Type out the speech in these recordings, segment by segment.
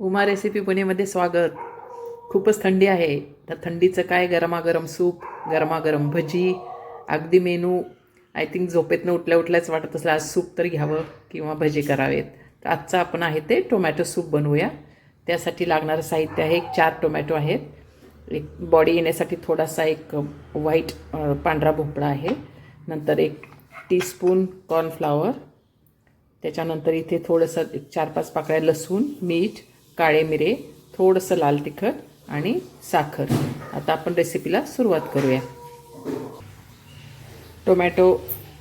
Uma recipe पुणेमध्ये स्वागत. खूपच थंडी आहे, तर थंडीचं काय, गरमागरम सूप, गरमागरम भजी, अगदी मेनू. आय थिंक झोपेतनं उठल्या उठल्याच वाटत असलं आज सूप तर घ्यावं किंवा भजी करावेत. तर आजचं आपण आहे ते टोमॅटो सूप बनवूया. त्यासाठी लागणारं साहित्य आहे, 4 टोमॅटो आहेत, एक बॉडी येण्यासाठी थोडासा एक व्हाईट पांढरा भोपळा आहे, नंतर 1 टीस्पून कॉर्नफ्लॉवर, त्याच्यानंतर इथे थोडंसं 4-5 पाकळ्या लसूण, मीठ, काळे मिरे, थोडंसं लाल तिखट आणि साखर. आता आपण रेसिपीला सुरुवात करूया. टोमॅटो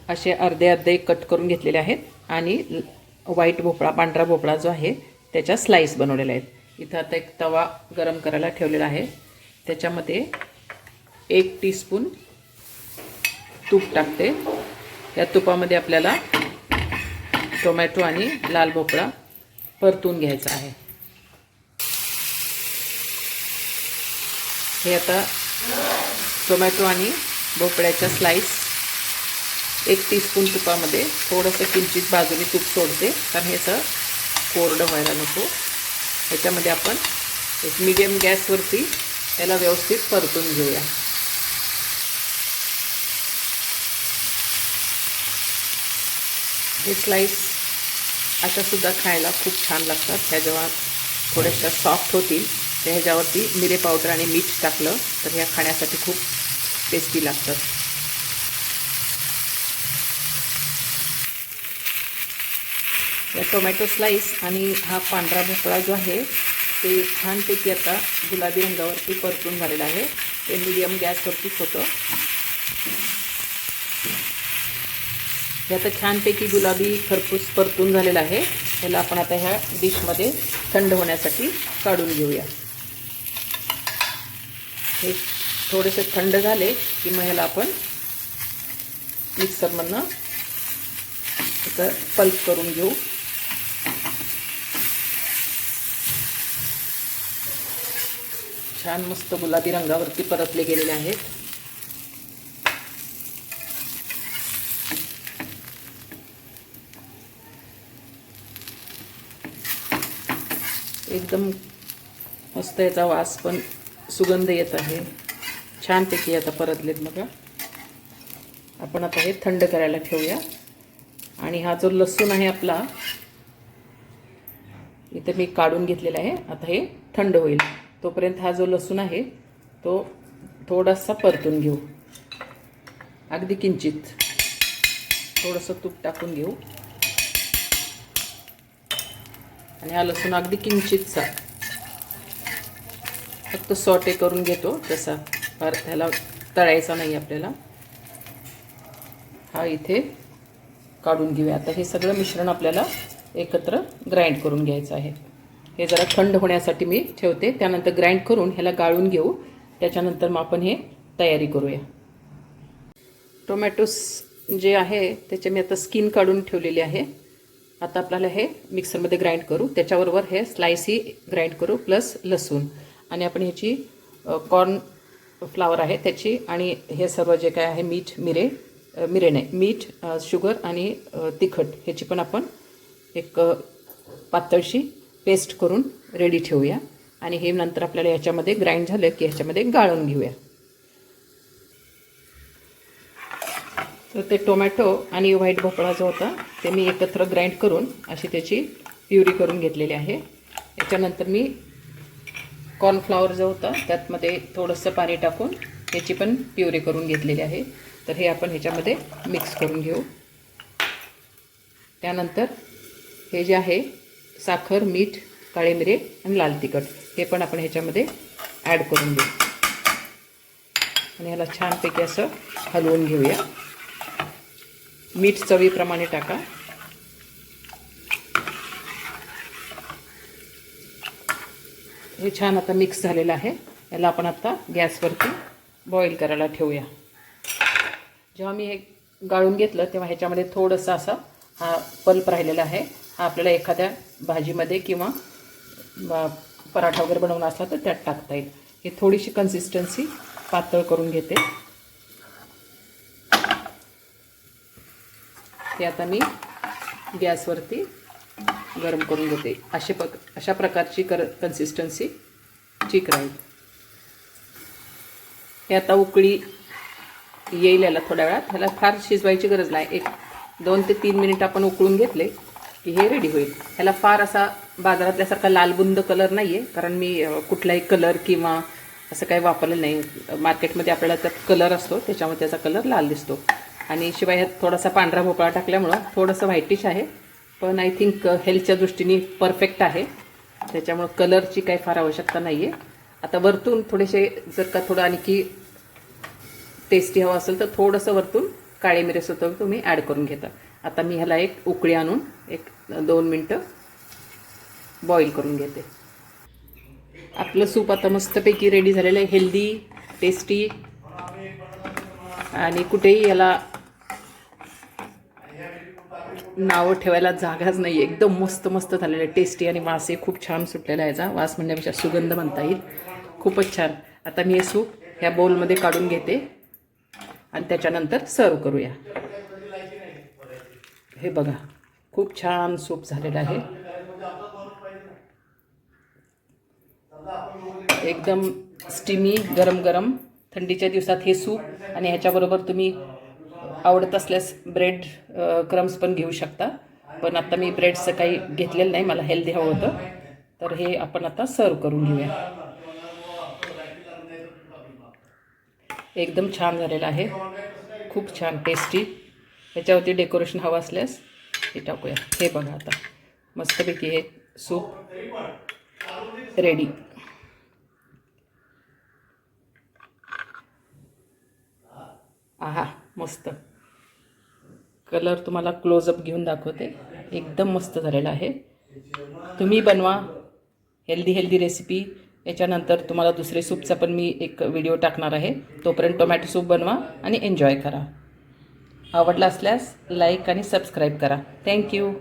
असे अर्धे अर्धे कट करून घेतलेले आहेत आणि व्हाईट भोपळा, पांढरा भोपळा जो आहे त्याच्या स्लाईस बनवलेल्या आहेत. इथं आता एक तवा गरम करायला ठेवलेला आहे, त्याच्यामध्ये 1 टीस्पून तूप टाकते. या तुपामध्ये आपल्याला टोमॅटो आणि लाल भोपळा परतून घ्यायचा आहे. हे आता टोमॅटो आणि भोपळ्याच्या स्लाईस 1 टीस्पून तुपामध्ये थोडंसं किंचित बाजूने तूप सोडते, कारण हे असं कोरडं व्हायला नको. ह्याच्यामध्ये आपण एक मीडियम गॅसवरती त्याला व्यवस्थित परतून घेऊया. हे स्लाईस अशासुद्धा खायला खूप छान लागतात. ह्या जेव्हा थोड्याशा सॉफ्ट होतील तर ह्याच्यावरती मिरे पावडर आणि मीठ टाकलं तर ह्या खाण्यासाठी खूप टेस्टी लागतात. या टोमॅटो स्लाईस आणि हा पांढरा भोपळा जो आहे ते छानपैकी आता गुलाबी रंगावरती परतून झालेला आहे. ते मीडियम गॅसवरतीच होतं. हे आता छानपैकी गुलाबी खरपूस परतून झालेला आहे. त्याला आपण आता ह्या डिशमध्ये थंड होण्यासाठी काढून घेऊया. हे थोडेसे थंड झाले की मग ह्याला आपण मिक्सरमधनं त्याचं पल्प करून घेऊ. छान मस्त गुलाबी रंगावरती परतले गेलेले आहेत. एकदम मस्त याचा वास पण सुगंध येत आहे. छानपैकी आता परतलेत बघा. आपण आता हे थंड करायला ठेवूया. आणि हा जो लसूण आहे आपला इथे मी काढून घेतलेला आहे. आता हे थंड होईल तोपर्यंत हा जो लसूण आहे तो थोडासा परतून घेऊ. अगदी किंचित थोडंसं तूप टाकून घेऊ आणि हा लसूण अगदी किंचितचा फक्त सॉटे करून घेतो. तसा फार ह्याला तळायचा नाही आपल्याला. हा इथे काढून घेऊया. आता हे सगळं मिश्रण आपल्याला एकत्र ग्राइंड करून घ्यायचं आहे. हे जरा थंड होण्यासाठी मी ठेवते, त्यानंतर ग्राइंड करून ह्याला गाळून घेऊ. त्याच्यानंतर मग आपण हे तयारी करूया. टोमॅटोस जे आहे त्याचे मी आता स्किन काढून ठेवलेली आहे. आता आपल्याला हे मिक्सरमध्ये ग्राइंड करू. त्याच्याबरोबर हे स्लाइसही ग्राइंड करू प्लस लसूण. आणि आपण ह्याची कॉर्न फ्लावर आहे त्याची आणि हे सर्व जे काय आहे मीठ, मिरे नाही, मीठ, शुगर आणि तिखट ह्याची पण आपण एक पातळशी पेस्ट करून रेडी ठेवूया. आणि हे नंतर आपल्याला ह्याच्यामध्ये ग्राइंड झालं की ह्याच्यामध्ये गाळून घेऊया. तर ते टोमॅटो आणि व्हाईट भोपळा जो होता ते मी एकत्र ग्राइंड करून अशी त्याची प्युरी करून घेतलेली आहे. याच्यानंतर मी कॉर्नफ्लॉवर जो होता त्यातमध्ये थोडंसं पाणी टाकून त्याची पण प्युरी करून घेतलेली आहे. तर हे आपण ह्याच्यामध्ये मिक्स करून घेऊ. त्यानंतर हे जे आहे साखर, मीठ, काळे मिरे आणि लाल तिखट हे पण आपण ह्याच्यामध्ये ॲड करून घेऊ आणि ह्याला छानपैकी असं हलवून घेऊया. मीठ चवीप्रमाणे टाका. हे छान आता मिक्स झालेलं आहे. याला आपण आता गॅसवरती बॉईल करायला ठेवूया. जेव्हा मी हे गाळून घेतलं तेव्हा ह्याच्यामध्ये थोडंसं असा हा पल्प राहिलेला आहे. हा आपल्याला एखाद्या भाजीमध्ये किंवा पराठा वगैरे बनवून असला तर त्यात टाकता येईल. हे थोडीशी कन्सिस्टन्सी पातळ करून घेते. ते आता मी गॅसवरती गरम करून घेते. अशा प्रकारची कन्सिस्टन्सी ठीक राहील. हे आता उकळी येईल याला थोड्या वेळात. ह्याला फार शिजवायची गरज नाही. 2 ते 3 मिनिट आपण उकळून घेतले की हे रेडी होईल. ह्याला फार असा बाजारातल्यासारखा लालबुंद कलर नाही आहे, कारण मी कुठलाही कलर किंवा असं काही वापरलेलं नाही. मार्केटमध्ये आपल्याला त्यात कलर असतो, त्याच्यामुळे त्याचा कलर लाल दिसतो. आणि शिवाय ह्यात थोडासा पांढरा भोपळा टाकल्यामुळं थोडंसं व्हाईटिश आहे, पण आय थिंक हेल्थच्या दृष्टीने परफेक्ट आहे. त्याच्यामुळं कलरची काही फार आवश्यकता नाही आहे. आता वरतून थोडेसे जर का थोडं आणखी टेस्टी हवं असेल तर थोडंसं वरतून काळे मिरे सुद्धा तुम्ही ॲड करून घेता. आता मी ह्याला एक उकळी आणून 1-2 मिनटं बॉईल करून घेते. आपलं सूप आता मस्तपैकी रेडी झालेलं आहे. हेल्दी, टेस्टी आणि कुठेही याला नावं ठेवायला जागाच नाही आहे. एकदम मस्त झालेलं आहे. टेस्टी आणि वासही खूप छान सुटलेला आहे. याचा वास म्हणण्यापेक्षा सुगंध म्हणता येईल. खूपच छान. आता मी हे सूप ह्या बाउलमध्ये काढून घेते आणि त्याच्यानंतर सर्व करूया. हे बघा, खूप छान सूप झालेलं आहे. एकदम स्टीमी, गरम थंडीच्या दिवसात हे सूप. आणि ह्याच्याबरोबर तुम्ही आवडत असल्यास ब्रेड क्रम्स पण घेऊ शकता. पण आता मी ब्रेडचं काही घेतलेलं नाही, मला हेल्दी हवं होतं. तर हे आपण आता सर्व करून घेऊया. एकदम छान झालेलं आहे. खूप छान टेस्टी. ह्याच्यावरती डेकोरेशन हवं असल्यास हे टाकूया. हे बघा, आता मस्तपैकी हे सूप रेडी. आहा, मस्त. कलर तुम्हाला क्लोजअप घेऊन दाखवते. एकदम मस्त झालेला आहे. तुम्ही बनवा हेल्दी रेसिपी. याच्यानंतर तुम्हाला दुसरे सूपचा पण मी एक व्हिडिओ टाकणार आहे. तोपर्यंत टोमॅटो सूप बनवा आणि एन्जॉय करा. आवडला असल्यास लाईक आणि सबस्क्राईब करा. थँक्यू.